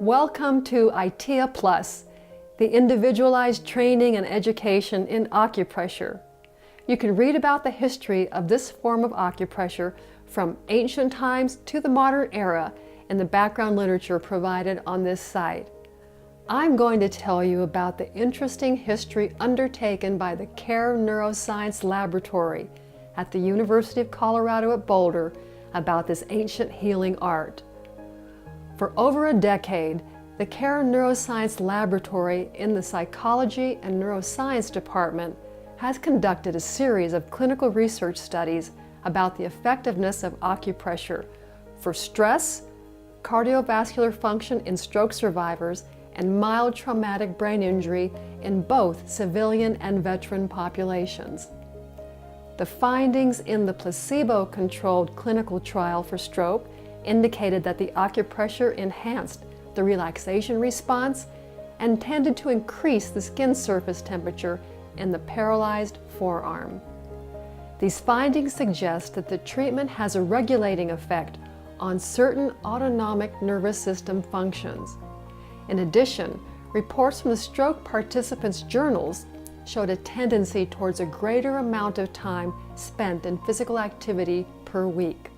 Welcome to ITEA Plus, the individualized training and education in acupressure. You can read about the history of this form of acupressure from ancient times to the modern era in the background literature provided on this site. I'm going to tell you about the interesting history undertaken by the CARE Neuroscience Laboratory at the University of Colorado at Boulder about this ancient healing art. For over a decade, the CARE Neuroscience Laboratory in the Psychology and Neuroscience Department has conducted a series of clinical research studies about the effectiveness of acupressure for stress, cardiovascular function in stroke survivors, and mild traumatic brain injury in both civilian and veteran populations. The findings in the placebo-controlled clinical trial for stroke indicated that the acupressure enhanced the relaxation response and tended to increase the skin surface temperature in the paralyzed forearm. These findings suggest that the treatment has a regulating effect on certain autonomic nervous system functions. In addition, reports from the stroke participants' journals showed a tendency towards a greater amount of time spent in physical activity per week.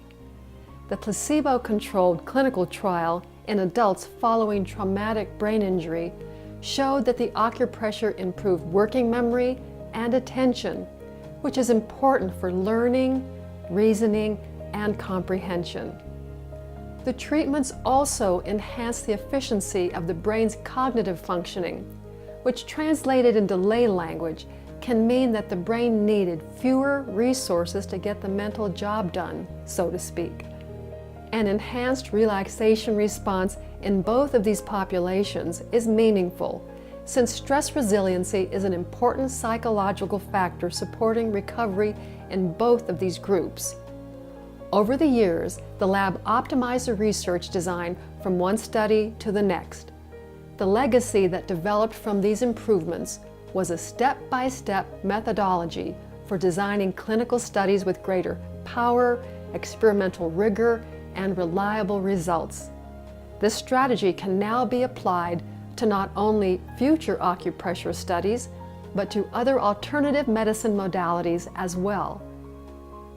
The placebo-controlled clinical trial in adults following traumatic brain injury showed that the acupressure improved working memory and attention, which is important for learning, reasoning, and comprehension. The treatments also enhanced the efficiency of the brain's cognitive functioning, which translated into lay language can mean that the brain needed fewer resources to get the mental job done, so to speak. An enhanced relaxation response in both of these populations is meaningful, since stress resiliency is an important psychological factor supporting recovery in both of these groups. Over the years, the lab optimized the research design from one study to the next. The legacy that developed from these improvements was a step-by-step methodology for designing clinical studies with greater power, experimental rigor, and reliable results. This strategy can now be applied to not only future acupressure studies, but to other alternative medicine modalities as well.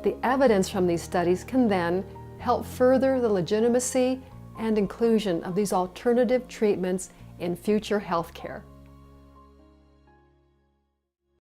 The evidence from these studies can then help further the legitimacy and inclusion of these alternative treatments in future healthcare.